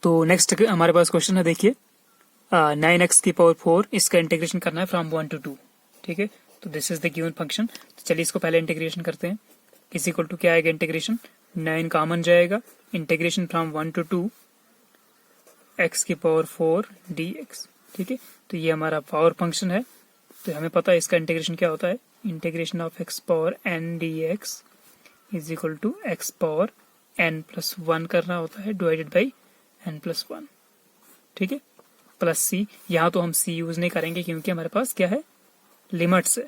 तो नेक्स्ट हमारे पास क्वेश्चन है, देखिए 9x की पावर 4, इसका इंटीग्रेशन करना है फ्रॉम 1 to 2। ठीक है, तो this is the given function. तो चलिए इसको पहले इंटीग्रेशन करते हैं। इज इक्वल टू क्या आएगा इंटीग्रेशन, 9 कॉमन जाएगा, इंटीग्रेशन फ्रॉम 1 to 2 x की पावर 4 dx। ठीक है, तो ये हमारा पावर फंक्शन है, तो हमें पता है इसका इंटीग्रेशन क्या होता है, integration of x power n dx is equal to x power n+1 करना होता है डिवाइडेड बाई n+1। ठीक है, प्लस सी, यहाँ तो हम सी यूज नहीं करेंगे क्योंकि हमारे पास क्या है, लिमिट्स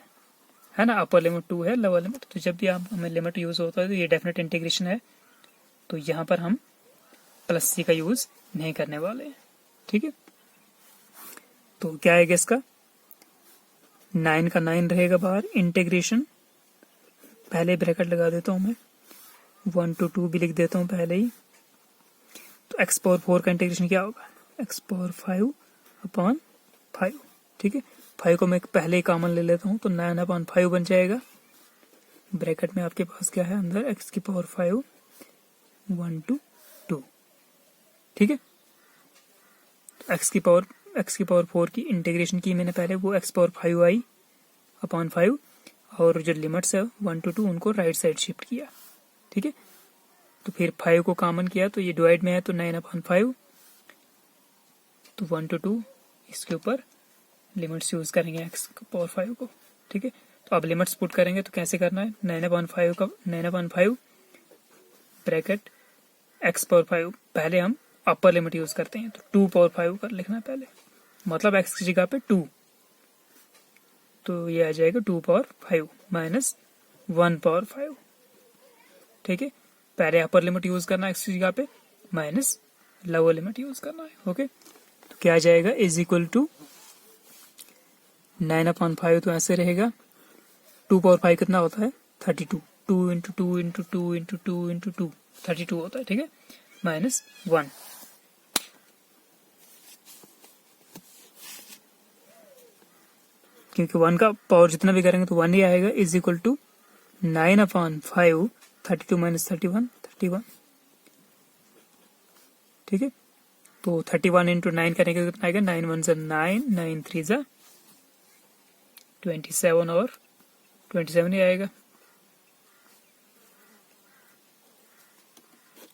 है ना, अपर लिमिट 2 है, लोअर लिमिट। तो जब भी हमें लिमिट यूज होता है तो ये डेफिनेट इंटीग्रेशन है, तो यहाँ पर हम प्लस सी का यूज नहीं करने वाले हैं। ठीक है, तो क्या आएगा इसका, 9 का 9 रहेगा बाहर, इंटीग्रेशन पहले ब्रैकेट लगा देता हूं मैं, 1 to 2 भी लिख देता हूं पहले ही। तो x पावर 4 का इंटीग्रेशन क्या होगा, x पावर 5/5। ठीक है, 5 को मैं पहले ही कॉमन ले लेता हूं, तो 9/5 बन जाएगा। ब्रैकेट में आपके पास क्या है अंदर, x की पावर 5 1 to 2। ठीक है, तो x की पावर 4 की इंटीग्रेशन की मैंने पहले, वो x पावर 5i/5, और जो लिमिट्स है 1 to 2 उनको राइट साइड शिफ्ट किया। ठीक है, तो फिर 5 को कॉमन किया, तो ये डिवाइड में है तो 9/5, तो 1 to 2 इसके ऊपर लिमिट्स यूज करेंगे x पावर 5 को। ठीक है, तो अब लिमिट्स पुट करेंगे तो कैसे करना है, 9/5 ब्रैकेट x पावर 5, पहले हम अपर लिमिट यूज करते हैं, तो 2 पावर 5 कर लिखना है पहले, मतलब x की जगह पे 2, तो ये आ जाएगा 2 पावर 5 माइनस 1 पावर 5। ठीक है, पहले अपर लिमिट यूज करना है x की जगह पे, माइनस लोअर लिमिट यूज करना है। ओके, तो क्या आ जाएगा, इज इक्वल टू 9/5, तो ऐसे रहेगा, 2 पावर 5 कितना होता है, 32, 2 इंटू 2 इंटू 2 इंटू 2 इंटू 2 32 होता है। ठीक है, माइनस 1, क्योंकि 1 का पावर जितना भी करेंगे तो 1 ही आएगा, इज इक्वल टू 9/5, 32 माइनस 31 31। ठीक है, तो 31 इंटू 9 करेंगे तो कितना आएगा, 9 1 9, 9 3 27, और 27 ही आएगा,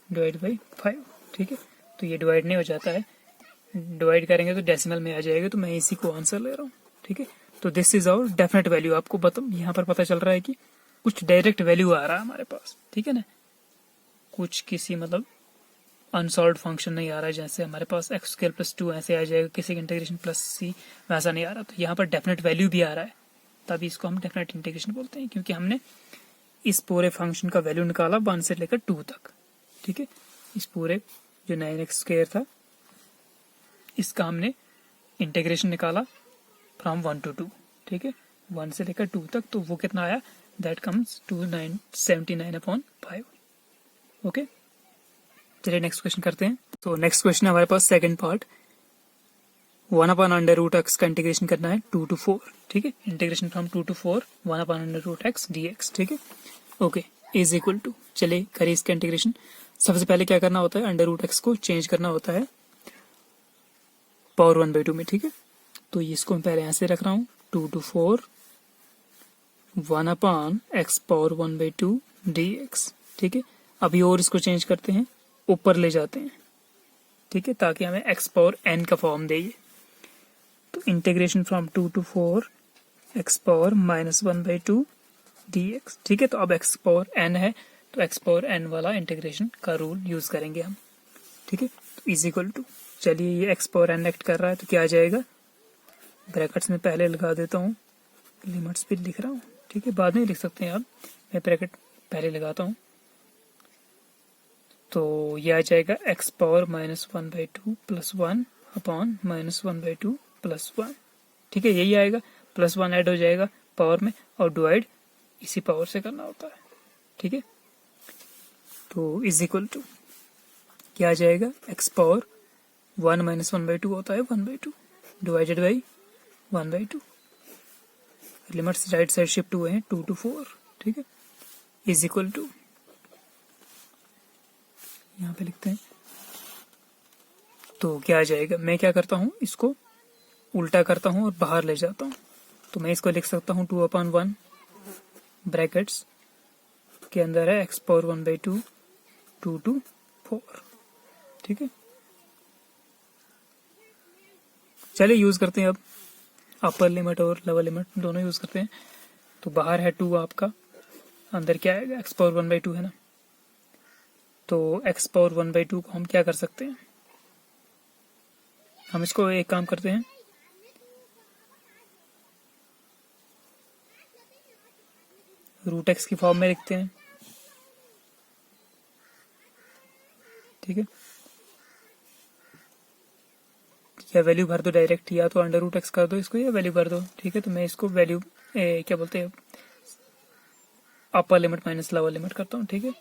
डिवाइड बाई 5। ठीक है, तो ये डिवाइड नहीं हो जाता है, डिवाइड करेंगे तो डेसिमल में आ जाएगा, तो मैं इसी को आंसर ले रहा हूँ। ठीक है, तो this is our definite value. आपको यहाँ पर पता चल रहा है कि कुछ डायरेक्ट वैल्यू आ रहा है हमारे पास। ठीक है ना, कुछ किसी मतलब अनसॉल्व फंक्शन नहीं आ रहा है, जैसे हमारे पास x² + 2 ऐसे आ जाएगा, किसी इंटीग्रेशन प्लस सी वैसा नहीं आ रहा। तो यहाँ पर डेफिनेट वैल्यू भी आ रहा है, तभी इसको हम डेफिनेट इंटीग्रेशन बोलते हैं, क्योंकि हमने इस पूरे फंक्शन का वैल्यू निकाला 1 से लेकर 2 तक। ठीक है, इस पूरे जो 9x² था इसका हमने इंटीग्रेशन निकाला फ्रॉम 1 to 2। ठीक है, 1 से लेकर 2 तक, तो वो कितना आया, दैट कम्स 279/5। ओके, चलिए नेक्स्ट क्वेश्चन करते हैं। तो नेक्स्ट क्वेश्चन हमारे पास सेकंड पार्ट, 1/√x का इंटीग्रेशन करना है 2 to 4। ठीक है, integration from 2 to 4 1/√x dx। ठीक है, ओके, इज इक्वल टू, चलिए करिए इसका इंटीग्रेशन। सबसे पहले क्या करना होता है, √x को चेंज करना होता है पावर 1/2 में। ठीक है, तो इसको मैं पहले ऐसे रख रहा हूँ, 2 to 4 1/x पावर 1/2 dx। ठीक है, अभी और इसको चेंज करते हैं, ऊपर ले जाते हैं। ठीक है, ताकि हमें x पावर n का फॉर्म दे। तो integration from 2 to 4 x power -1/2 dx। ठीक है, तो अब x पावर n है, तो x पावर n वाला इंटीग्रेशन का रूल यूज करेंगे हम। ठीक है, तो इज इक्वल टू, चलिए ये x पावर n एक्ट कर रहा है, तो क्या आ जाएगा, ब्रैकेट्स में पहले लगा देता हूँ, लिमिट्स भी लिख रहा हूँ। ठीक है, बाद में लिख सकते हैं आप, मैं ब्रैकेट पहले लगाता हूँ। तो ये आ जाएगा x पावर -1/2 + 1/-1/2 + 1। ठीक है, यही आएगा, +1 ऐड हो जाएगा पावर में, और डिवाइड इसी पावर से करना होता है। ठीक है, तो इज इक्वल टू क्या आ जाएगा, x पावर 1 - 1/2 होता है 1/2 divided by 1/2। Limits right side shift हुए हैं 2 to 4। ठीक है, इज इक्वल टू, यहाँ पे लिखते हैं तो क्या आ जाएगा, मैं क्या करता हूँ, इसको उल्टा करता हूँ और बाहर ले जाता हूँ। तो मैं इसको लिख सकता हूँ 2/1 ब्रैकेट्स के अंदर है x⁴1/2 2 to 4। ठीक है, चलिए यूज करते हैं अब अपर लिमिट और लोअर लिमिट दोनों यूज करते हैं। तो बाहर है 2 आपका, अंदर क्या आएगा, x⁴1/2 है ना। तो x⁴1/2 को हम क्या कर सकते हैं, हम इसको एक काम करते हैं, √x की फॉर्म में लिखते हैं। ठीक है, या वैल्यू भर दो डायरेक्ट, या तो अंडर √x कर दो इसको, या वैल्यू भर दो। ठीक है, तो मैं इसको वैल्यू क्या बोलते हैं, upper limit minus lower limit करता हूँ। ठीक है,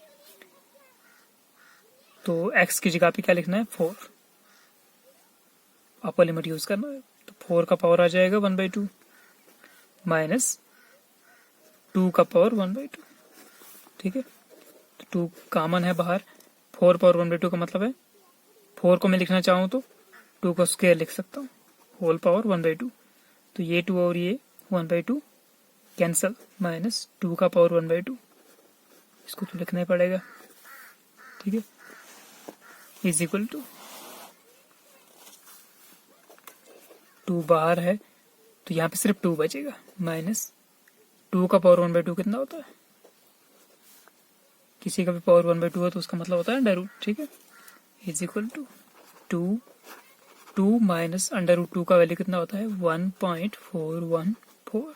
तो x की जगह पे क्या लिखना है, 4, अपर लिमिट यूज करना है। तो 4 का पावर आ जाएगा 1/2 माइनस 2 का पावर 1/2। ठीक है, तो 2 कॉमन है बाहर, 4 पावर 1/2 का मतलब है 4 को मैं लिखना चाहूँ तो 2 का स्क्वायर लिख सकता हूँ, होल पावर 1/2। तो ये 2 और ये 1/2 कैंसल, माइनस 2 का पावर 1/2, इसको तो लिखना ही पड़ेगा। ठीक है, इज इक्वल टू 2 बाहर है तो यहाँ पे सिर्फ 2 बचेगा, माइनस 2 का पावर 1/2 कितना होता है, किसी का भी पावर 1/2 है तो उसका मतलब होता है अंडर रूट। ठीक है, is equal to 2 minus under root 2 का वैल्यू कितना होता है, 1.414।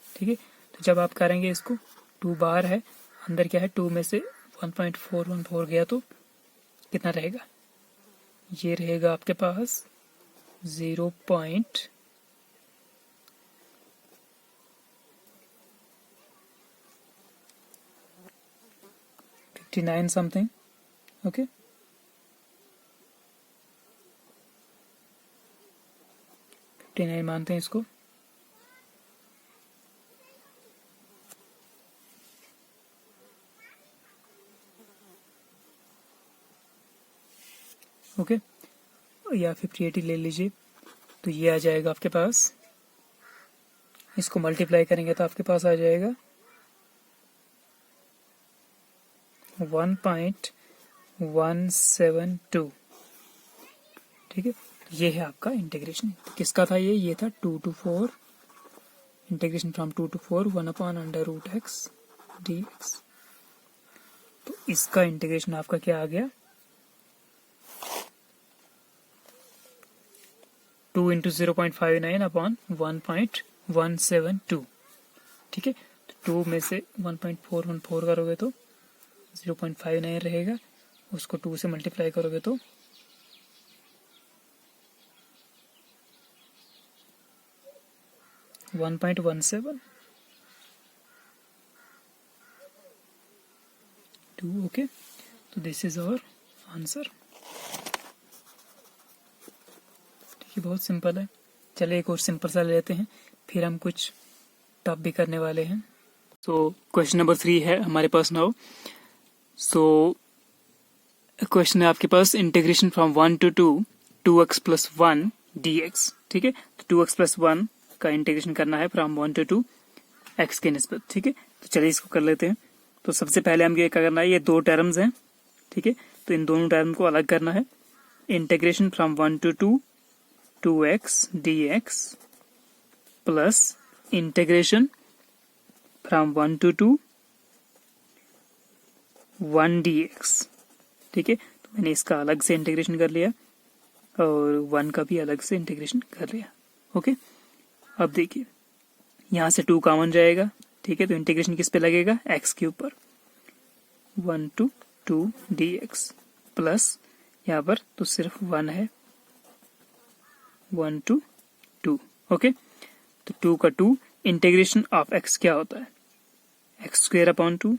ठीक है, तो जब आप करेंगे इसको, 2 बाहर है, अंदर क्या है, 2 में से 1.414 गया तो कितना रहेगा, ये रहेगा आपके पास 0.59 समथिंग। ओके, 59 मानते हैं इसको। ओके, या 58 ले लीजिए, तो ये आ जाएगा आपके पास, इसको मल्टीप्लाई करेंगे तो आपके पास आ जाएगा 1.172। ठीक है, तो ये है आपका इंटीग्रेशन। किसका था ये था 2 to 4, integration from 2 to 4 1/√x dx। तो इसका इंटीग्रेशन आपका क्या आ गया, 2 × 0.59/1.172। ठीक है, तो 2 में से 1.414 करोगे तो 0.59 रहेगा, उसको 2 से मल्टीप्लाई करोगे तो 1.172। ओके, तो दिस इज आवर आंसर। ठीक है, बहुत सिंपल है। चलिए एक और सिंपल सा लेते हैं, फिर हम कुछ टफ भी करने वाले हैं। सो क्वेश्चन नंबर 3 है हमारे पास नाउ। सो क्वेश्चन है आपके पास, integration from 1 to 2 2x + 1 dx। ठीक है, तो 2x + 1 का इंटीग्रेशन करना है फ्रॉम 1 to 2 x के निस्बत। ठीक है, तो चलिए इसको कर लेते हैं। तो सबसे पहले हम ये क्या करना है, ये 2 टर्म्स हैं। ठीक है, तो इन दोनों टर्म को अलग करना है। Integration from 1 to 2 2x dx plus integration from 1 to 2 1 dx। ठीक है, तो मैंने इसका अलग से इंटीग्रेशन कर लिया और 1 का भी अलग से इंटीग्रेशन कर लिया। ओके, अब देखिए यहाँ से 2 कॉमन जाएगा। ठीक है, तो इंटीग्रेशन किस पे लगेगा, x के ऊपर, 1 to 2 dx प्लस यहाँ पर तो सिर्फ 1 है, 1 to 2। ओके, तो 2 का 2, इंटीग्रेशन ऑफ x क्या होता है, x²/2।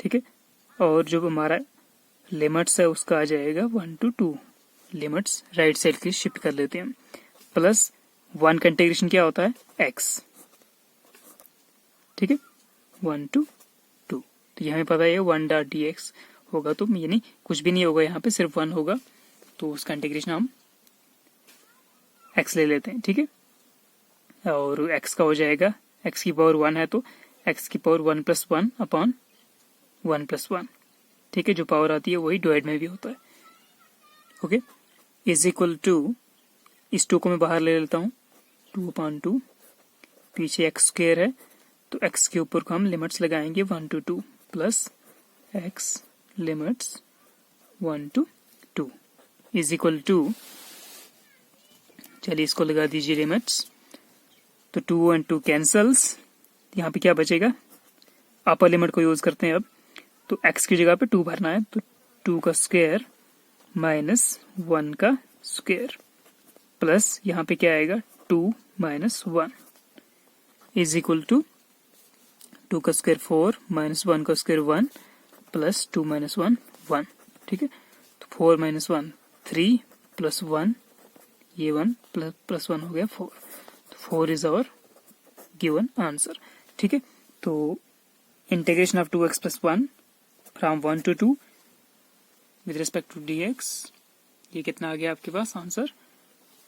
ठीक है, और जो हमारा लिमिट्स है उसका आ जाएगा 1 to 2, लिमिट्स राइट साइड की शिफ्ट कर लेते हैं, प्लस 1 का इंटीग्रेशन क्या होता है, x। ठीक है, 1 to 2, तो ये हमें पता है 1 dx होगा, तो यानी कुछ भी नहीं होगा यहाँ पे, सिर्फ 1 होगा। तो उसका इंटीग्रेशन हम x ले लेते हैं, ठीक है। और x का हो जाएगा, x की पावर 1 है तो x की पावर 1 + 1 अपॉन 1 + 1, ठीक है। जो पावर आती है वही डिवाइड में भी होता है, ओके। इज इक्वल टू, इस 2 को मैं बाहर ले लेता हूँ, 2/2, पीछे x² है तो x के ऊपर को हम लिमिट्स लगाएंगे 1 to 2 plus x limits 1 to 2 is equal to, चलिए इसको लगा दीजिए लिमिट्स, तो 2 और 2 कैंसल्स, यहाँ पे क्या बचेगा, अपर लिमिट को यूज करते हैं अब, तो x की जगह पे 2 भरना है, तो 2 का स्क्वायर माइनस 1 का स्क्वायर प्लस यहाँ पे क्या आएगा 2 - 1 इज इक्वल टू 2 का स्क्वायर 4 माइनस 1 का स्क्वायर 1 प्लस 2 - 1 1, ठीक है। तो 4 - 1 3 प्लस 1, ये 1 प्लस 1 हो गया 4, तो 4 इज आवर गिवन आंसर, ठीक है। तो integration of 2x + 1 from 1 to 2 with respect to dx, ये कितना आ गया आपके पास आंसर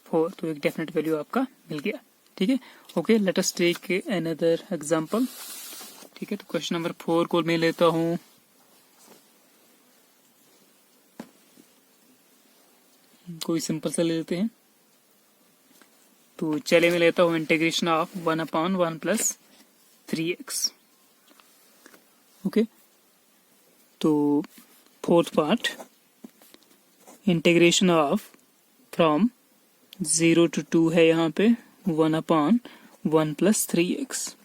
4, तो एक डेफिनेट वैल्यू आपका मिल गया, ठीक है। Okay, let us take another example, ठीक है। तो क्वेश्चन नंबर 4 को मैं लेता हूं, कोई सिंपल सा ले लेते हैं, तो चलिए मैं लेता हूं इंटीग्रेशन ऑफ 1/1 + 3x, ओके। तो fourth part, integration of from 0 to 2 है यहाँ पे 1/1 + 3x,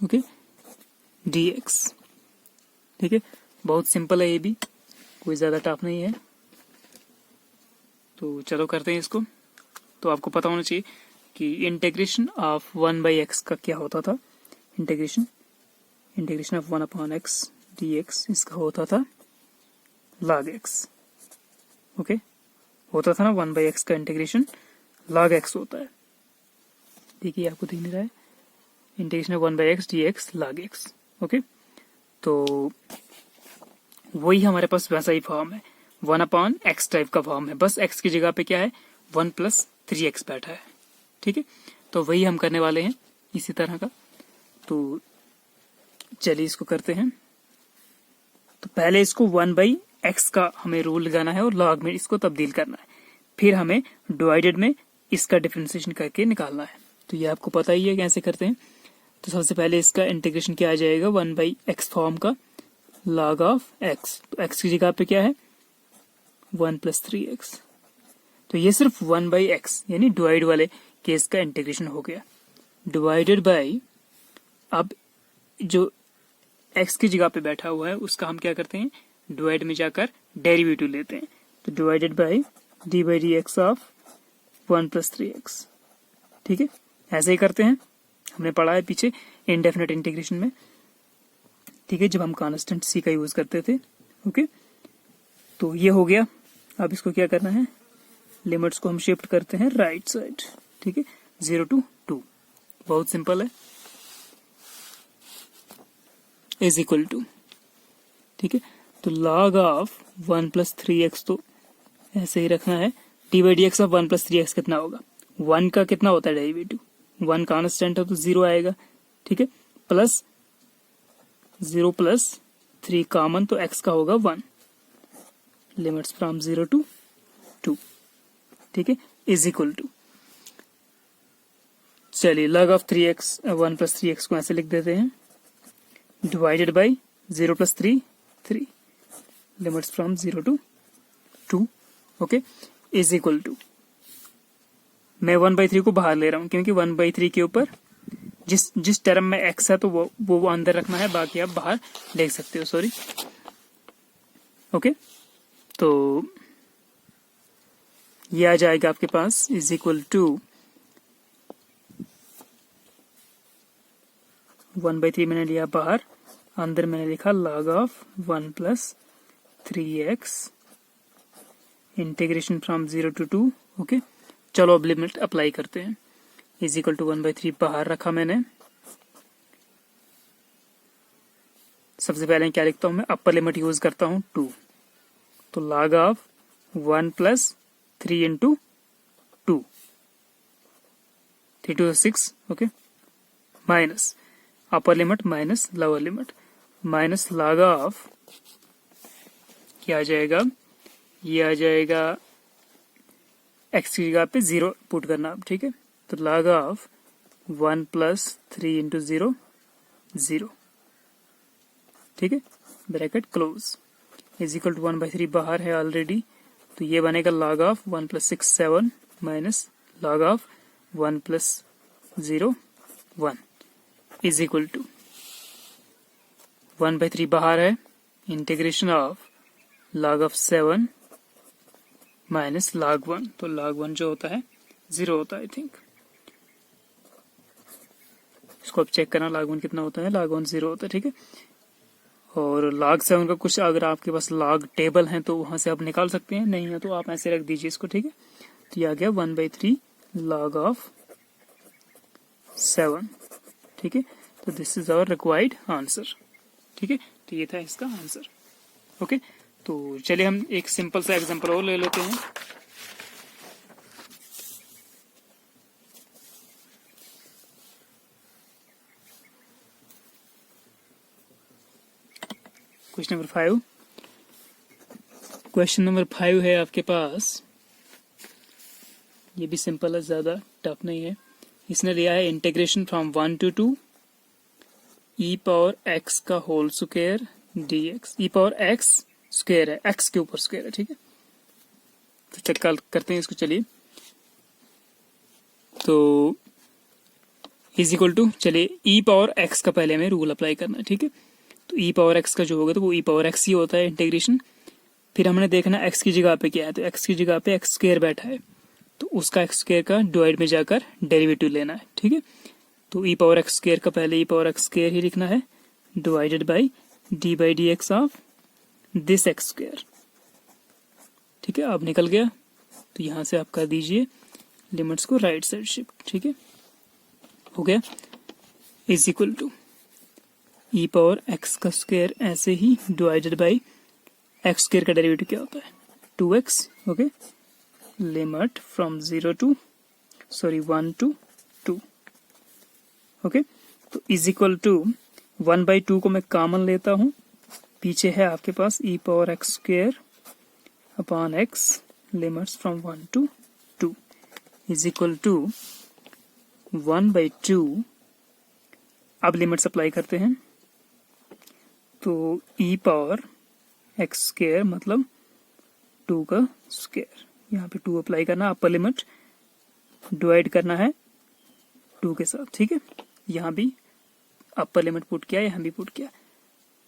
ओके, dx, ठीक है। बहुत सिंपल है, ये भी कोई ज्यादा टफ नहीं है, तो चलो करते हैं इसको। तो आपको पता होना चाहिए कि इंटीग्रेशन ऑफ 1/x का क्या होता था, इंटीग्रेशन ऑफ 1/x dx, इसका होता था log x, ओके, होता था ना 1/x का इंटीग्रेशन log x होता है, देखिए आपको दिख नहीं रहा है, integration of 1/x dx log x, okay. तो वही हमारे पास वैसा ही फॉर्म है, 1/x टाइप का फॉर्म है, बस x की जगह पे क्या है 1 + 3x बैठा है, ठीक है। तो वही हम करने वाले हैं इसी तरह का, तो चलिए इसको करते हैं। तो पहले इसको 1/x का हमें रूल लगाना है और log में इसको तब्दील करना है, फिर हमें डिवाइडेड में इसका डिफरेंशिएशन करके निकालना है, तो ये आपको पता ही है कैसे करते हैं। तो सबसे पहले इसका इंटीग्रेशन क्या आ जाएगा, 1/x फॉर्म का log ऑफ x, तो x की जगह पे क्या है 1 + 3x, तो ये सिर्फ 1/x यानी डिवाइड वाले केस का इंटीग्रेशन हो गया, डिवाइडेड बाय, अब जो x की जगह पे बैठा हुआ है उसका हम क्या करते हैं, डिवाइड में जाकर डेरिवेटिव लेते हैं, तो divided by d/dx of 1 + 3x, ठीक है। ऐसे ही करते हैं, हमने पढ़ा है पीछे इनडेफिनेट इंटीग्रेशन में, ठीक है, जब हम कांस्टेंट c का यूज करते थे, ओके। तो ये हो गया, अब इसको क्या करना है, लिमिट्स को हम शिफ्ट करते हैं राइट साइड, ठीक है, 0 to 2, बहुत सिंपल है, इज इक्वल टू, ठीक है। तो log ऑफ 1 + 3x तो ऐसे ही रखना है, d/dx ऑफ 1 + 3x कितना होगा, 1 का कितना होता है डेरिवेटिव, 1 कांस्टेंट है तो 0 आएगा, ठीक है, प्लस 0 + 3 कॉमन, तो x का होगा 1, लिमिट्स फ्रॉम 0 to 2, ठीक है, इज इक्वल टू, चलिए log ऑफ 3x 1 + 3x को ऐसे लिख देते हैं, divided by 0 + 3 3, limits from 0 to 2, okay, is equal to, मैं 1/3 को बाहर ले रहा हूं क्योंकि 1/3 के ऊपर जिस टर्म में x है तो वो अंदर रखना है, बाकी आप बाहर देख सकते हो, सॉरी, ओके। तो ये आ जाएगा आपके पास इज इक्वल टू 1/3 मैंने लिया बाहर, अंदर मैंने लिखा log of 1 + 3x integration from 0 to 2, okay. चलो अब लिमिट अप्लाई करते हैं, इज इक्वल टू 1/3 बाहर रखा मैंने, सबसे पहले क्या लिखता हूं मैं, अपर लिमिट यूज करता हूं 2, तो log of 1 plus 3 into 2, 3 to 6, okay, minus upper limit minus lower limit minus log of क्या आ जाएगा, ये आ जाएगा x की जगह पे 0 पुट करना आप, ठीक है। तो log ऑफ 1 प्लस 3 इंटू 0, 0, ठीक है, bracket close, is equal to 1/3 बाहर है ऑलरेडी, तो ये बनेगा log of 1 plus 6 7 minus log of 1 plus 0 1 is equal to 1/3 बाहर है, integration of log of 7 minus log 1, तो log 1 जो होता है 0 होता है, आई थिंक, इसको आप चेक करना log 1 कितना होता है, log 1 0 होता है, ठीक है। और log 7 का कुछ अगर आपके पास log टेबल है तो वहां से आप निकाल सकते हैं, नहीं है तो आप ऐसे रख दीजिए इसको, ठीक है। तो ये आ गया 1/3 log ऑफ 7, ठीक है। तो this is our required answer, ठीक है। तो ये था इसका आंसर, ओके। तो चलिए हम एक सिंपल सा एग्जांपल और ले लेते हैं। क्वेश्चन नंबर 5, क्वेश्चन नंबर 5 है आपके पास, ये भी सिंपल है, ज्यादा टफ नहीं है। इसने लिया है integration from 1 to 2 e power x का whole square dx, e power x square है, x के ऊपर स्क्वायर है, ठीक है। तो चेक करते हैं इसको, चलिए। तो इज इक्वल टू, चलिए e पावर x का पहले हमें रूल अप्लाई करना है, ठीक है। तो e पावर x का जो होगा तो वो e पावर x ही होता है इंटीग्रेशन। फिर हमने देखना x की जगह पे क्या है, तो x की जगह पे x स्क्वायर बैठा है, तो उसका x स्क्वायर का डिवाइड में जाकर डेरिवेटिव लेना है, ठीक है। तो e पावर x स्क्वायर का पहले e पावर x स्क्वायर ही लिखना है, divided by d/dx of this x square, ठीक है। अब निकल गया, तो यहां से आप कर दीजिए लिमिट्स को राइट साइड शिफ्ट, ठीक है, हो गया। Is equal to e power x का स्क्वायर ऐसे ही डिवाइडेड बाई x स्क्वायर का डेरिवेटिव क्या होता है, 2x, okay. Limit from 1 to 2, okay. तो इज इक्वल टू 1/2 को मैं कॉमन लेता हूं, पीछे है आपके पास e power x square upon x, limits from 1 to 2 is equal to 1/2। अब लिमिट्स अप्लाई करते हैं, तो e पावर x स्क्वायर मतलब 2 का स्क्वायर, यहाँ पे 2 अप्लाई करना, अपर लिमिट डिवाइड करना है 2 के साथ, ठीक है। यहाँ भी अपर लिमिट पुट किया, यहाँ भी पुट किया,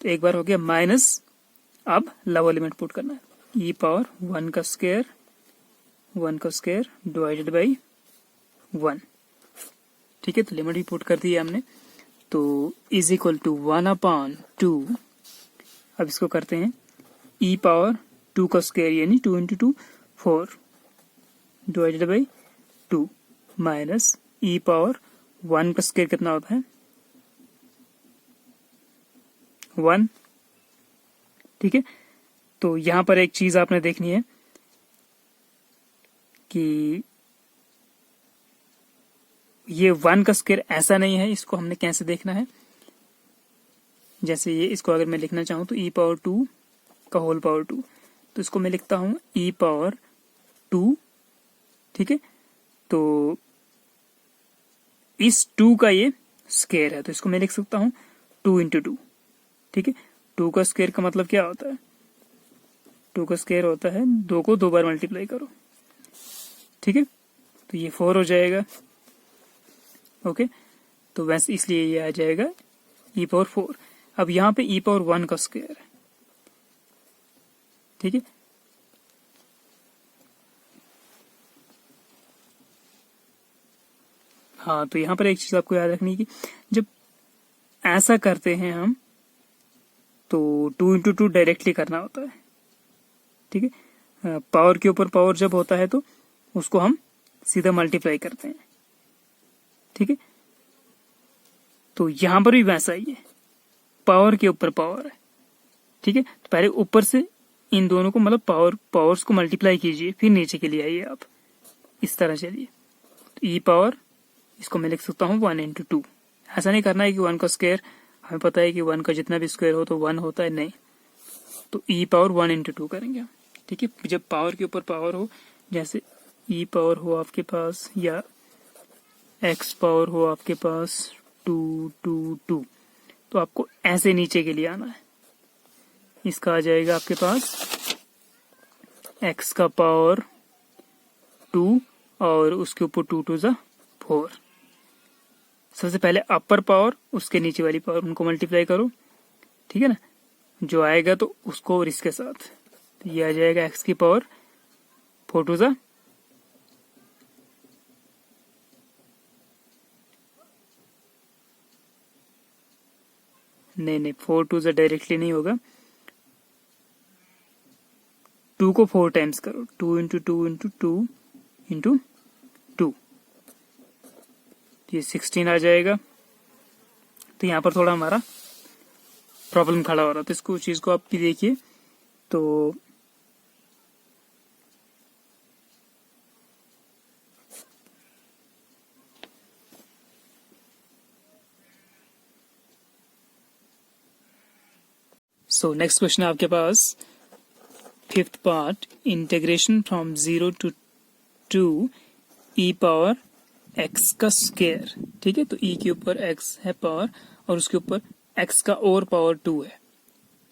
तो एक बार हो गया माइनस, अब लोअर लिमिट पुट करना है, e पावर 1 का स्क्वायर डिवाइडेड बाई 1, ठीक है। तो लिमिट भी पुट कर दी है हमने, तो इज इक्वल टू 1/2। अब इसको करते हैं e पावर 2 का स्क्वायर यानी 2 into 2 4 divided by 2 minus e power 1 का स्क्वायर कितना होता है 1, ठीक है। तो यहां पर एक चीज आपने देखनी है कि ये 1 का स्क्वायर ऐसा नहीं है, इसको हमने कैसे देखना है, जैसे ये, इसको अगर मैं लिखना चाहूं तो e पावर 2 का होल पावर 2, तो इसको मैं लिखता हूं e पावर 2, ठीक है। तो इस 2 का ये स्क्वायर है, तो इसको मैं लिख सकता हूं 2 into 2, ठीक है। 2 का स्क्वायर का मतलब क्या होता है, 2 का स्क्वायर होता है 2 को 2 बार मल्टीप्लाई करो, ठीक है। तो ये 4 हो जाएगा, ओके। तो वैसे इसलिए ये आ जाएगा e पावर 4। अब यहाँ पे e पावर 1 का स्क्वायर है, ठीक है। हाँ, तो यहाँ पर एक चीज आपको याद रखनी है कि जब ऐसा करते हैं हम तो 2 into 2 डायरेक्टली करना होता है, ठीक है। पावर के ऊपर पावर जब होता है तो उसको हम सीधा मल्टीप्लाई करते हैं, ठीक है। तो यहां पर भी वैसा ही है, पावर के ऊपर पावर है, ठीक है। तो पहले ऊपर से इन दोनों को मतलब पावर्स को मल्टीप्लाई कीजिए, फिर नीचे के लिए आइए आप, इस तरह चलिए। तो ई पावर इसको मैं लिख सकता हूँ 1 इंटू 2। ऐसा नहीं करना है कि 1 का स्क्वायर, हमें पता है कि 1 का जितना भी स्क्वायर हो तो 1 होता है, नहीं। तो ई पावर 1 इंटू 2 करेंगे, ठीक है। जब पावर के ऊपर पावर हो, जैसे ई पावर हो आपके पास या एक्स पावर हो आपके पास 2 2 2, तो आपको ऐसे नीचे के लिए आना है। इसका आ जाएगा आपके पास एक्स का पावर 2 और उसके ऊपर 2 2 ज़ा 4। सबसे पहले अपर पावर, उसके नीचे वाली पावर, उनको मल्टीप्लाई करो, ठीक है ना। जो आएगा तो उसको और इसके साथ, तो ये आ जाएगा एक्स की पावर 4 2 ज़ा नहीं 4 2 ज़ा डायरेक्टली नहीं होगा, 2 को 4 टाइम्स करो, 2 इंटू 2 इंटू 2 इंटू 2, ये 16 आ जाएगा। तो यहाँ पर थोड़ा हमारा प्रॉब्लम खड़ा हो रहा, तो इसको चीज को आप भी देखिए। तो नेक्स्ट क्वेश्चन है आपके पास 5th part, integration from 0 to 2 E power x का स्क्वायर, ठीक है। तो ई के ऊपर एक्स है पावर और उसके ऊपर एक्स का और पावर 2 है,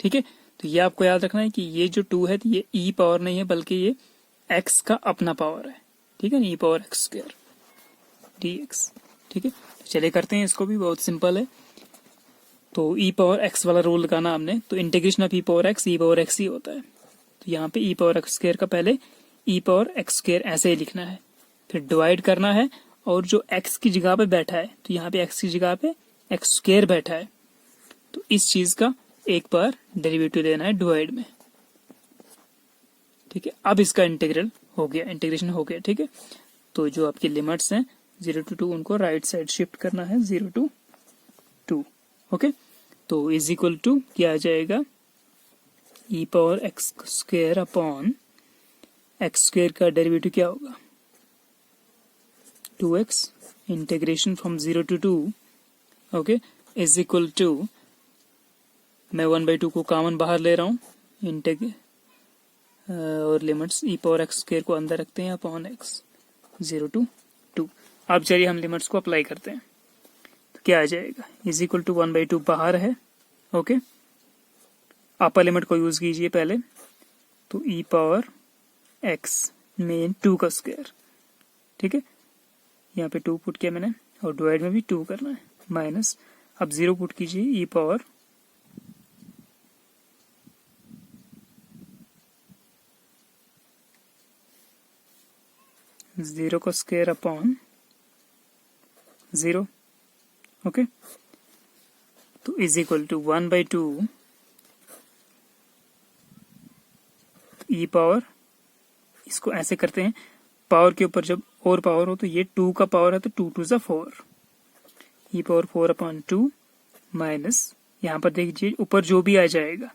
ठीक है। तो ये आपको याद रखना है कि ये जो 2 है ये ई पावर नहीं है, बल्कि ये एक्स का अपना पावर है, ठीक है। E power x square d x, ठीक है। तो चलिए करते हैं इसको भी, बहुत सिंपल है। तो ई पावर एक्स वाला रूल लगाना हमने, तो integration of e power x ही होता है। तो यहाँ पे ई पावर एक्स स्क्वायर का पहले ई पावर एक्स स्क्वायर ऐसे ही लिखना है, फिर डिवाइड करना है, और जो एक्स की जगह पे बैठा है, तो यहाँ पे एक्स की जगह पे एक्स स्क्वायर बैठा है, तो इस चीज का एक बार डेरिवेटिव लेना है डिवाइड में, ठीक है। अब इसका इंटीग्रल हो गया, इंटीग्रेशन हो गया, ठीक है। तो जो आपकी लिमिट्स हैं 0 to 2, उनको राइट साइड शिफ्ट करना है 0 to 2, ओके। तो इज इक्वल टू क्या आ जाएगा, e power x square upon x square का डेरिवेटिव क्या होगा 2x integration from 0 to 2, okay, is equal to, मैं 1/2 को कॉमन बाहर ले रहा हूँ, और limits e power x square को अंदर रखते हैं अपॉन एक्स 0 to 2। अब चलिए हम लिमिट्स को अप्लाई करते हैं, तो क्या आ जाएगा, इज इक्वल टू 1/2 बाहर है, ओके। अपर लिमिट को यूज कीजिए पहले, तो ई पावर एक्स में 2 का स्क्वायर, ठीक है। यहाँ पे 2 पुट किया मैंने, और डिवाइड में भी 2 करना है, माइनस, अब 0 पुट कीजिए, ई पावर जीरो का स्क्वायर अपॉन 0, ओके। तो is equal to 1/2 e power, इसको ऐसे करते हैं, पावर के ऊपर जब और पावर हो, तो ये 2 का पावर है, तो 2 2 ज़ा 4, ई पावर 4/2 माइनस, यहाँ पर देखिए ऊपर जो भी आ जाएगा,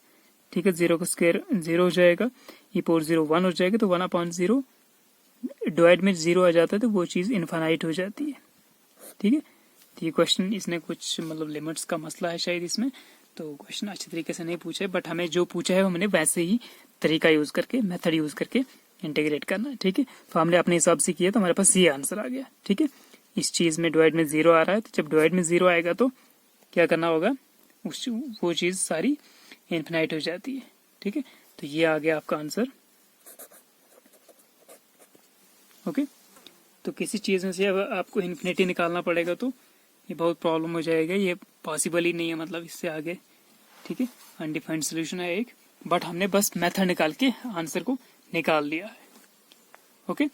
ठीक है, 0 का स्क्वायर 0 हो जाएगा, ई पावर 0 1 हो जाएगा, तो 1/0 डिवाइड में 0 आ जाता है, तो वो चीज इनफाइनाइट हो जाती है, ठीक है। तो ये क्वेश्चन, इसने कुछ मतलब लिमिट्स का मसला है शायद इसमें, तो क्वेश्चन अच्छे तरीके से नहीं पूछा है, बट हमें जो पूछा है हमने वैसे ही तरीका यूज करके, मेथड यूज करके इंटीग्रेट करना है, ठीक है। तो हमने अपने हिसाब से किया, तो हमारे पास ये आंसर आ गया, ठीक है। इस चीज में डिवाइड में 0 आ रहा है, तो जब डिवाइड में 0 आएगा तो क्या करना होगा, वो चीज सारी इनफिनाइट हो जाती है, ठीक है। तो ये आ गया आपका आंसर, ओके। तो किसी चीज में से अब आपको इन्फिनिटी निकालना पड़ेगा, तो ये बहुत प्रॉब्लम हो जाएगा, ये पॉसिबल ही नहीं है, मतलब इससे आगे, ठीक है। अनडिफाइंड सोल्यूशन है एक, बट हमने बस मेथड निकाल के आंसर को निकाल लिया है, ओके।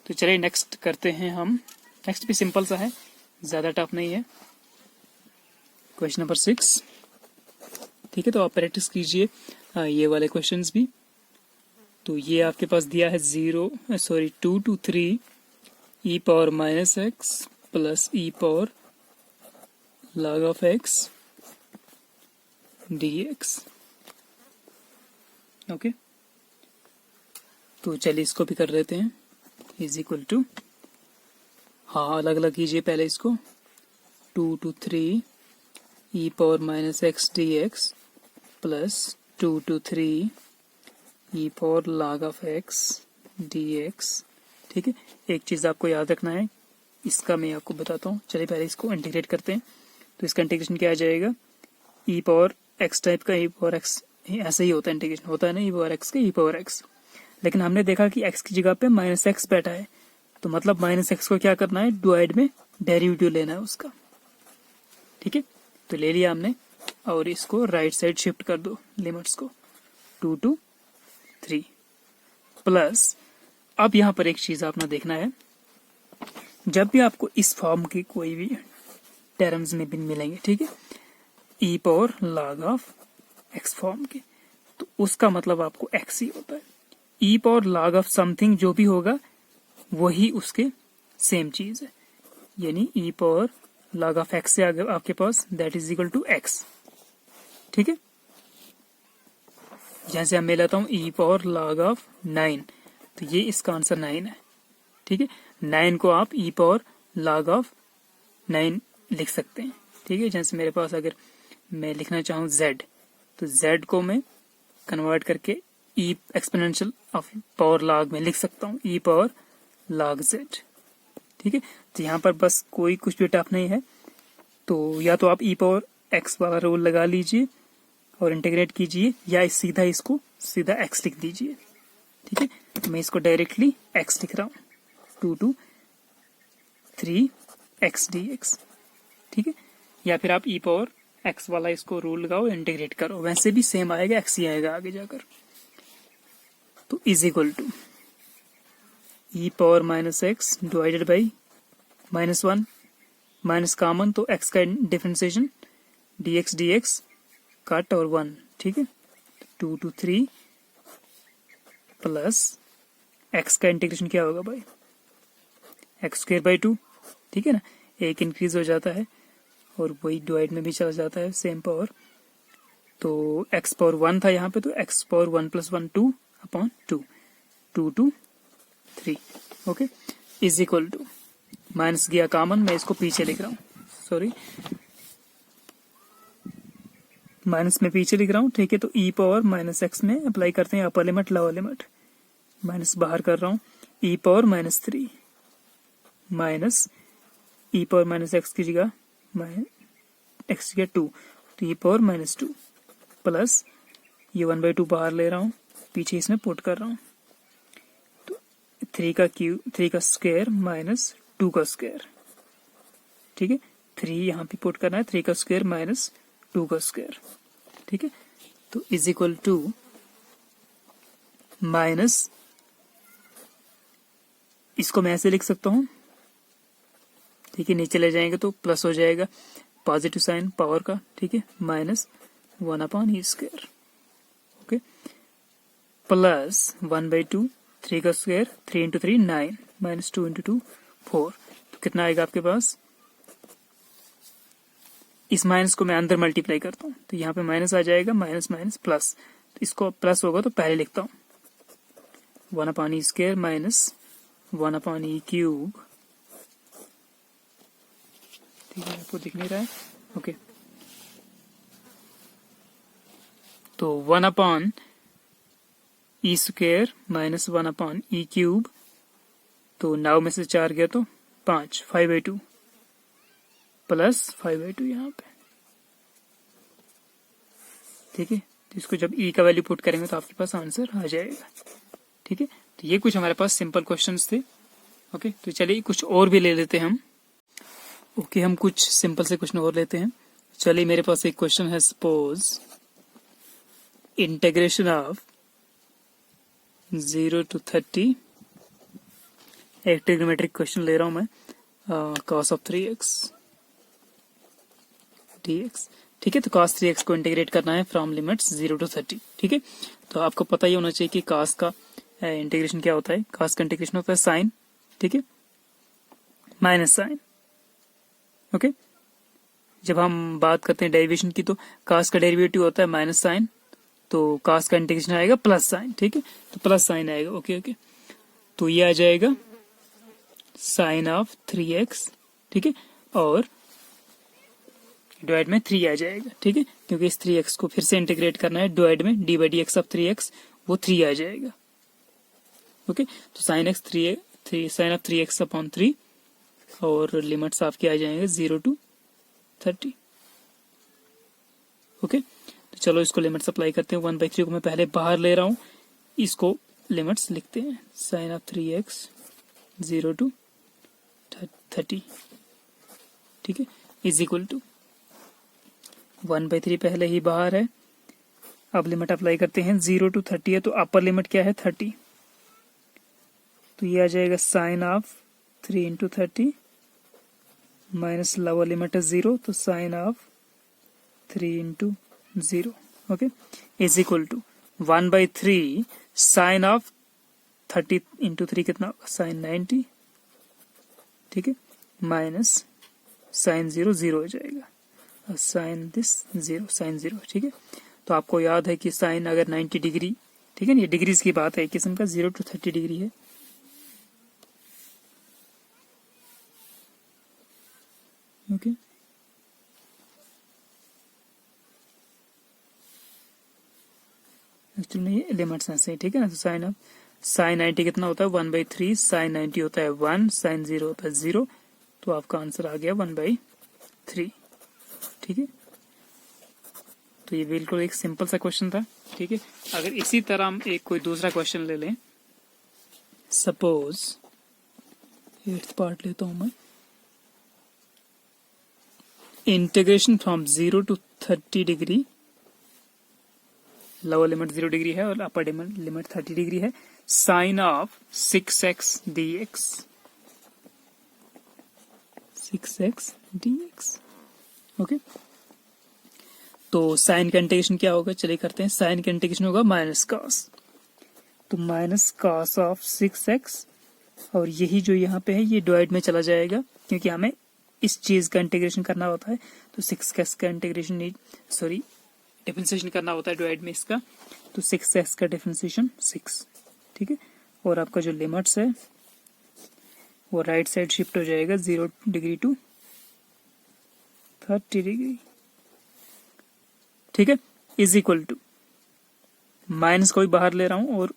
तो चलिए नेक्स्ट करते हैं हम, नेक्स्ट भी सिंपल सा है, ज्यादा टफ नहीं है, क्वेश्चन नंबर 6, ठीक है। तो आप प्रैक्टिस कीजिए ये वाले क्वेश्चंस भी। तो ये आपके पास दिया है 2 to 3 E power minus x plus E power log of x dx, okay. तो चलिए इसको भी कर लेते हैं। इज इक्वल टू, हाँ अलग अलग कीजिए पहले इसको, 2 to 3 e power minus x D x plus 2 to 3 e power log of x dx। ठीक है, एक चीज आपको याद रखना है, इसका मैं आपको बताता हूँ। चलिए पहले इसको इंटीग्रेट करते हैं। तो इसका इंटीग्रेशन क्या आ जाएगा, e पावर x टाइप का e पावर x, ऐसे ही होता है इंटीग्रेशन, होता है ना e पावर x का e पावर x। लेकिन हमने देखा कि x की जगह पे माइनस एक्स बैठा है, तो मतलब माइनस एक्स को क्या करना है, डिवाइड में डेरिवेटिव लेना है उसका। ठीक है, तो ले लिया हमने, और इसको राइट साइड शिफ्ट कर दो लिमिट्स को 2 to 3 प्लस। अब यहाँ पर एक चीज आपने देखना है, जब भी आपको इस फॉर्म के कोई भी टर्म्स में भी मिलेंगे, ठीक है, e power log of x form के, तो उसका मतलब आपको एक्स ही होता है। E power log of something जो भी होगा वही उसके सेम चीज है, यानी e power log of x से आगे आपके पास that is equal to x. ठीक है, जैसे हम मैं लेता हूं ई पावर log ऑफ 9, तो ये इसका आंसर 9 है। ठीक है, 9 को आप ई पावर log ऑफ 9 लिख सकते हैं। ठीक है, जैसे मेरे पास अगर मैं लिखना चाहूँ z, तो z को मैं कन्वर्ट करके ई एक्सपोनेंशियल ऑफ पावर log में लिख सकता हूँ, ई पावर log z। ठीक है, तो यहाँ पर बस कोई कुछ भी टफ नहीं है, तो या तो आप ई पावर x वाला रूल लगा लीजिए और इंटीग्रेट कीजिए, या सीधा इसको सीधा x लिख दीजिए। ठीक है, तो मैं इसको डायरेक्टली x लिख रहा हूँ, 2 to 3 x dx। ठीक है, या फिर आप ई पावर x वाला इसको रूल लगाओ, इंटीग्रेट करो, वैसे भी सेम आएगा, x ही आएगा आगे जाकर। तो is equal to e power minus x divided by -1, minus common तो x का डिफरेंशिएशन dx dx कट और 1। ठीक है, 2 to 3 प्लस x का इंटीग्रेशन क्या होगा भाई, एक्स स्क्वायर बाई 2। ठीक है ना, एक इंक्रीज हो जाता है और वही डिवाइड में भी चला जाता है, सेम पावर। तो x पावर 1 था यहाँ पे, तो x power 1 + 1 2 upon 2, 2 to 3। Okay, is equal to, minus गया कॉमन, मैं इसको पीछे लिख रहा हूँ, सॉरी माइनस में पीछे लिख रहा हूँ। ठीक है, तो ई पावर माइनस एक्स में अप्लाई करते हैं upper limit lower limit, minus बाहर कर रहा हूँ, ई पावर -3 माइनस ई पावर माइनस एक्स की जगह एक्स की 2, तो ई पावर -2 प्लस ये 1/2 बाहर ले रहा हूँ, पीछे इसमें पुट कर रहा हूँ, तो 3 का स्क्वायर माइनस 2 का स्क्वायर। ठीक है, 3 यहाँ पे पुट करना है, 3 का स्क्वायर माइनस 2 का स्क्वायर। ठीक है, तो इज इक्वल टू माइनस, इसको मैं ऐसे लिख सकता हूं। ठीक है, नीचे ले जाएंगे तो प्लस हो जाएगा, पॉजिटिव साइन पावर का। ठीक है, -1/e²। ओके, प्लस 1/2, 3 का स्क्वायर, 3 × 3 9, -2 × 2 4। तो कितना आएगा आपके पास, इस माइनस को मैं अंदर मल्टीप्लाई करता हूँ, तो यहाँ पे माइनस आ जाएगा, माइनस माइनस प्लस, तो इसको प्लस होगा तो पहले लिखता हूँ, 1/e² माइनस 1/e³। ठीक है, आपको दिख नहीं रहा है, ओके। तो 1/e² माइनस 1/e³, तो 9 में से 4 गया तो 5, 5/2 प्लस 5/2 यहाँ पे। ठीक है, तो इसको जब e का वैल्यू पुट करेंगे तो आपके पास आंसर आ जाएगा। ठीक है, तो ये कुछ हमारे पास सिंपल क्वेश्चंस थे। ओके, तो चलिए कुछ और भी ले लेते हैं हम। ओके, हम कुछ सिंपल से क्वेश्चन और लेते हैं। चलिए, मेरे पास एक क्वेश्चन है, सपोज इंटीग्रेशन ऑफ 0 to 30, एक ट्रिग्नोमेट्रिक क्वेश्चन ले रहा हूं मैं, cos of 3x dx। ठीक है, तो cos 3x को इंटीग्रेट करना है फ्रॉम लिमिट्स 0 to 30। ठीक है, तो आपको पता ही होना चाहिए कि cos का इंटीग्रेशन क्या होता है। cos का इंटीग्रेशन होता है साइन, ठीक है, माइनस साइन। ओके, जब हम बात करते हैं डेरिवेशन की, तो cos का डेरिवेटिव होता है माइनस साइन तो कास का इंटीग्रेशन आएगा प्लस साइन, ठीक है, तो प्लस साइन आएगा। ओके ओके, तो ये आ जाएगा साइन ऑफ 3x, ठीक है, और डिवाइड में 3 आ जाएगा, ठीक है, क्योंकि इस 3x को फिर से इंटीग्रेट करना है डिवाइड में, d by d x of 3x वो 3 आ जाएगा। ओके, तो sine x 3 sine of 3x upon 3 और लिमिट्स आपके आ जाएंगे 0 to 30। ओके, तो चलो इसको लिमिट्स अप्लाई करते हैं। 1/3 को मैं पहले बाहर ले रहा हूं, इसको लिमिट्स लिखते हैं। साइन ऑफ 3x 0 to 30, ठीक है, इज इक्वल टू 1/3 पहले ही बाहर है। अब लिमिट अप्लाई करते हैं। 0 to 30 है तो अपर लिमिट क्या है 30, तो ये आ जाएगा sine of 3 into 30 minus lower limit है 0, तो sine of 3 into 0, okay, is equal to 1/3 sine of 30 into 3 कितना होगा साइन 90, ठीक है, माइनस साइन 0 0 हो जाएगा और साइन दिस 0 साइन 0, ठीक है। तो आपको याद है कि साइन अगर 90 डिग्री, ठीक है ना, ये डिग्रीज की बात है, एक किस्म का 0 to 30 डिग्री है। ओके, एक्चुअली में ये लिमिट्स ऐसे, ठीक है ना। तो साइन ऑफ साइन 90 कितना होता है 1/3, साइन 90 होता है 1, साइन 0 होता है 0, तो आपका आंसर आ गया 1/3, ठीक है। तो ये बिल्कुल एक सिंपल सा क्वेश्चन था, ठीक है। अगर इसी तरह हम एक कोई दूसरा क्वेश्चन ले लें, सपोज 8th पार्ट लेता हूं मैं, integration from 0 to 30 degree, lower limit 0 degree है और अपर लिमिट 30 डिग्री है, sine of 6x dx, 6x dx, okay. तो साइन का इंटीग्रेशन क्या होगा, चलिए करते हैं। साइन का इंटीग्रेशन होगा माइनस कॉस, तो माइनस कॉस ऑफ 6x, और यही जो यहाँ पे है ये डिवाइड में चला जाएगा, क्योंकि हमें इस चीज का इंटीग्रेशन करना होता है, तो 6x का इंटीग्रेशन डिफरेंशिएशन करना होता है डिवाइड में इसका, तो 6x का डिफरेंशिएशन 6, ठीक है। और आपका जो लिमिट्स है वो राइट साइड शिफ्ट हो जाएगा 0 डिग्री टू 30 डिग्री, ठीक है, इज इक्वल टू माइनस को भी बाहर ले रहा हूं और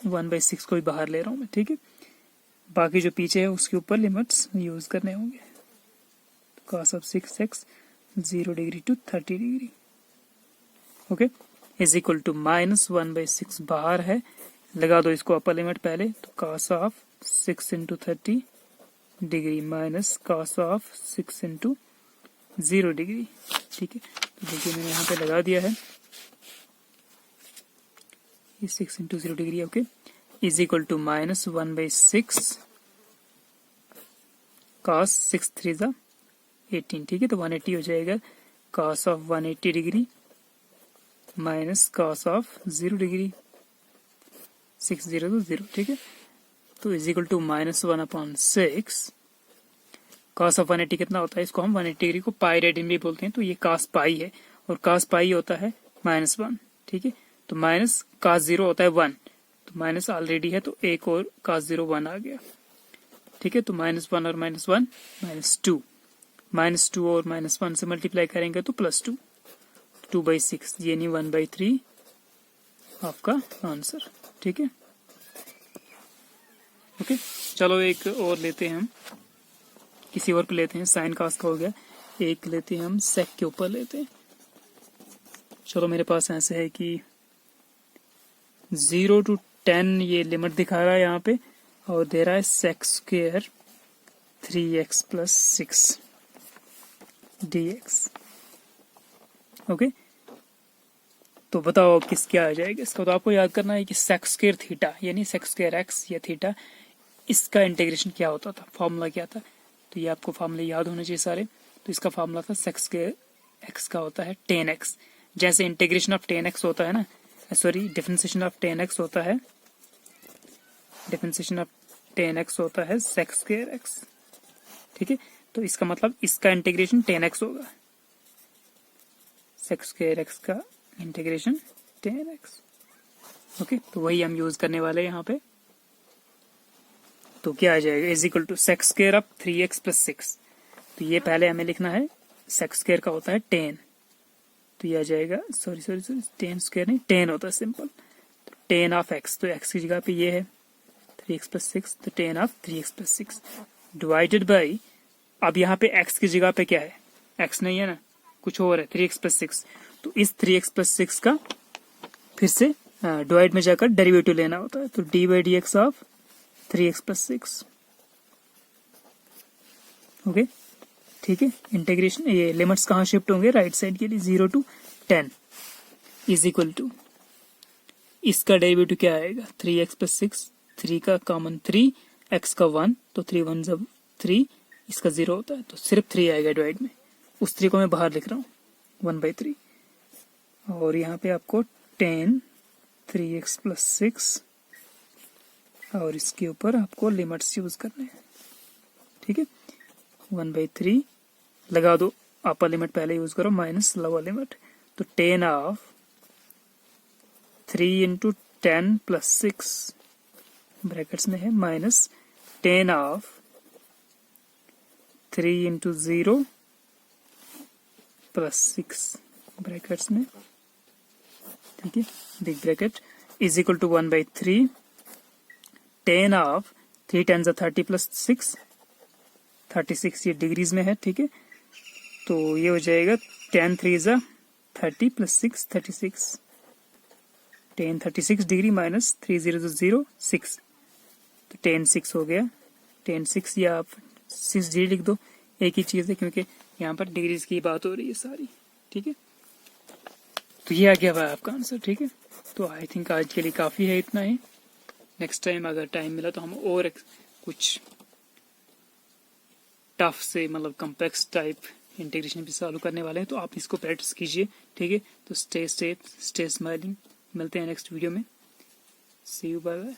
1/6 को भी बाहर ले रहा हूं मैं, ठीक है। बाकी जो पीछे है उसके ऊपर लिमिट्स यूज करने होंगे। cos of 6x 0 degree to 30 degree, okay, is equal to minus 1/6 बाहर है, लगा दो इसको अपर लिमिट पहले, तो cos of 6 into 30 degree minus cos of 6 into 0 degree, ठीक है। तो देखिए मैंने यहाँ पे लगा दिया है ये 6 into 0 degree, okay, is equal to minus 1/6 cos 6 3 18, ठीक है, तो 180 हो जाएगा। cos of 180 degree minus cos of 0 degree, 6 0 तो 0, ठीक है, तो is equal to -1/6 cos of 180 कितना होता है, इसको हम 180 डिग्री को पाई रेडियन भी बोलते हैं, तो ये cos पाई है और cos पाई होता है -1, ठीक है, तो माइनस cos 0 होता है 1, तो माइनस ऑलरेडी है तो एक और cos 0 1 आ गया, ठीक है, तो -1 और -1 -2, -2 और -1 से मल्टीप्लाई करेंगे तो +2, 2/6 यानी 1/3 आपका आंसर, ठीक है। ओके, चलो एक और लेते हैं हम, किसी और पे लेते हैं। साइन कास का हो गया, एक लेते हैं हम सेक के ऊपर लेते हैं। चलो मेरे पास ऐसे है कि 0 to 10 ये लिमिट दिखा रहा है यहाँ पे, और दे रहा है sec square 3x + 6 dx, okay. तो बताओ किस क्या आ जाएगा इसका, तो आपको याद करना है कि सेक स्क्वायर थीटा यानी सेक स्क्वायर x या थीटा, इसका इंटीग्रेशन क्या होता था, फॉर्मूला क्या था, तो ये आपको फॉर्मूले याद होने चाहिए सारे। तो इसका फॉर्मूला था सेक स्क्वायर x का होता है 10x, जैसे इंटीग्रेशन ऑफ 10x होता है ना, सॉरी डिफरेंशिएशन ऑफ 10x होता है, डिफरेंशिएशन ऑफ 10x होता है सेक स्क्वायर x, ठीक है। तो इसका मतलब इसका इंटीग्रेशन 10x होगा, सेक स्क्वायर x का इंटीग्रेशन 10x। ओके, तो वही हम यूज करने वाले हैं यहाँ पे। तो क्या आ जाएगा, is equal to sec square of 3x plus 6। तो ये पहले हमें लिखना है, सेक्स स्क्वायर का होता है 10, तो ये आ जाएगा, सॉरी 10 स्क्वायर नहीं, 10 होता है सिंपल। तो 10 ऑफ x, तो x की जगह पे ये है 3x प्लस 6, तो 10 of 3x plus 6 divided by, अब यहाँ पे x की जगह पे क्या है, x नहीं है ना, कुछ और है, 3x प्लस 6। तो इस 3x प्लस 6 का फिर से डिवाइड में जाकर डेरिवेटिव लेना होता है, तो D by d x of 3x plus 6। Okay, ठीक है। इंटीग्रेशन, ये लिमिट्स कहाँ शिफ्ट होंगे, राइट साइड के लिए, 0 to 10 इज इक्वल टू, इसका डेरिवेटिव क्या आएगा, 3x प्लस 6, 3 का कॉमन 3, x का 1, तो 3 1 जब 3, इसका 0 होता है, तो सिर्फ 3 आएगा डिवाइड में। उस 3 को मैं बाहर लिख रहा हूँ, 1/3। और यहाँ पे आपको 10 3x प्लस 6, और इसके ऊपर आपको लिमिट्स यूज करने हैं, ठीक है। 1/3 लगा दो, अपर लिमिट पहले यूज करो, माइनस लोअर लिमिट, तो 10 ऑफ 3 इंटू 10 प्लस 6 ब्रैकेट्स में है, minus 10 of 3 into 0 plus 6 brackets में, ठीक है, big bracket, is equal to 1/3 10 of 3 10 30 plus 6, 36 ये डिग्रीज में है, ठीक है। तो ये हो जाएगा 10 3 30 प्लस 6 36, 10 36 डिग्री माइनस 3 0 0 6, तो 10 6 हो गया, 10 6 या आप 6 डिग्री लिख दो, एक ही चीज है, क्योंकि यहाँ पर डिग्रीज की बात हो रही है सारी, ठीक है। तो ये आ गया हुआ आपका आंसर, ठीक है। तो आई थिंक आज के लिए काफी है, इतना ही। नेक्स्ट टाइम अगर टाइम मिला तो हम और कुछ टफ से, मतलब कॉम्प्लेक्स टाइप इंटीग्रेशन भी सॉल्व करने वाले हैं, तो आप इसको प्रैक्टिस कीजिए, ठीक है। तो स्टे सेफ, स्टे स्माइलिंग, मिलते हैं नेक्स्ट वीडियो में, सी यू, बाय बाय।